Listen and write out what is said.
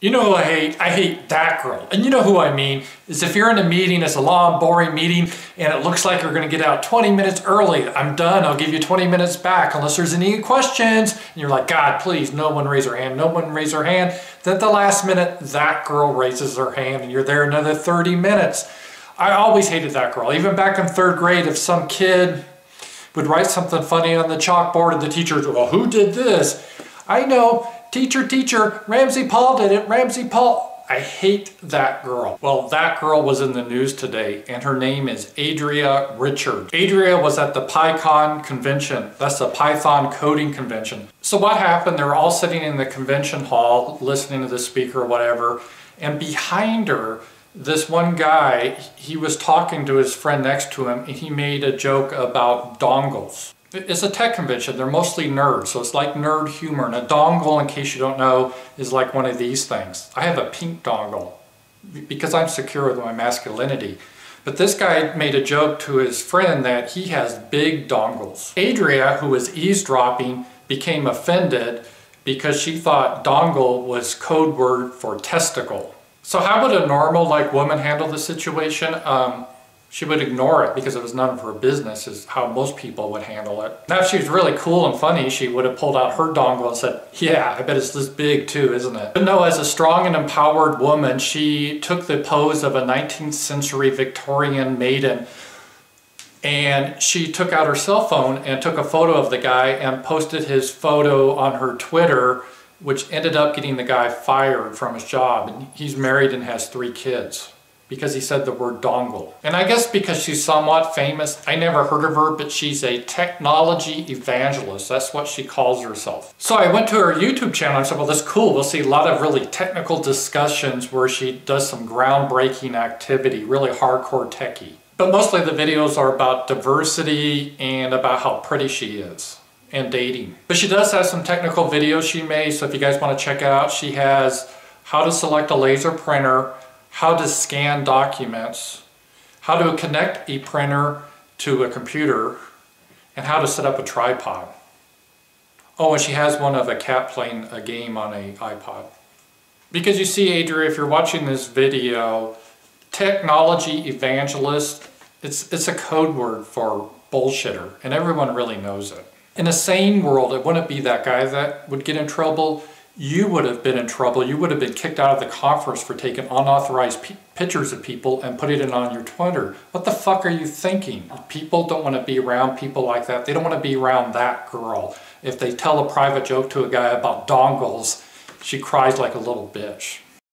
You know who I hate? I hate that girl. And you know who I mean, is if you're in a meeting, it's a long, boring meeting, and it looks like you're gonna get out 20 minutes early. I'm done, I'll give you 20 minutes back, unless there's any questions. And you're like, God, please, no one raise their hand, no one raise their hand. Then at the last minute, that girl raises her hand, and you're there another 30 minutes. I always hated that girl. Even back in 3rd grade, if some kid would write something funny on the chalkboard and the teacher would, well, who did this? I know. Teacher, ramzpaul did it, ramzpaul. I hate that girl. Well, that girl was in the news today, and her name is Adria Richards. Adria was at the PyCon convention. That's the Python coding convention. So what happened, they were all sitting in the convention hall, listening to the speaker or whatever, and behind her, this one guy, he was talking to his friend next to him, and he made a joke about dongles. It's a tech convention, they're mostly nerds, so it's like nerd humor. And a dongle, in case you don't know, is like one of these things. I have a pink dongle because I'm secure with my masculinity. But this guy made a joke to his friend that he has big dongles. Adria, who was eavesdropping, became offended because she thought dongle was code word for testicle. So how would a normal woman handle the situation? She would ignore it because it was none of her business, is how most people would handle it. Now, if she was really cool and funny, she would have pulled out her dongle and said, yeah, I bet it's this big too, isn't it? But no, as a strong and empowered woman, she took the pose of a 19th century Victorian maiden, and she took out her cell phone and took a photo of the guy and posted his photo on her Twitter, which ended up getting the guy fired from his job. And he's married and has 3 kids. Because he said the word dongle. And I guess because she's somewhat famous, I never heard of her, but she's a technology evangelist. That's what she calls herself. So I went to her YouTube channel and said, well, that's cool. We'll see a lot of really technical discussions where she does some groundbreaking activity, really hardcore techie. But mostly the videos are about diversity and about how pretty she is and dating. But she does have some technical videos she made, so if you guys want to check it out, she has how to select a laser printer, how to scan documents, how to connect a printer to a computer, and how to set up a tripod. Oh, and she has one of a cat playing a game on an iPod. Because you see, Adria, if you're watching this video, technology evangelist, it's a code word for bullshitter, and everyone really knows it. In a sane world, it wouldn't be that guy that would get in trouble. You would have been in trouble. You would have been kicked out of the conference for taking unauthorized pictures of people and putting it on your Twitter. What the fuck are you thinking? People don't want to be around people like that. They don't want to be around that girl. If they tell a private joke to a guy about dongles, she cries like a little bitch.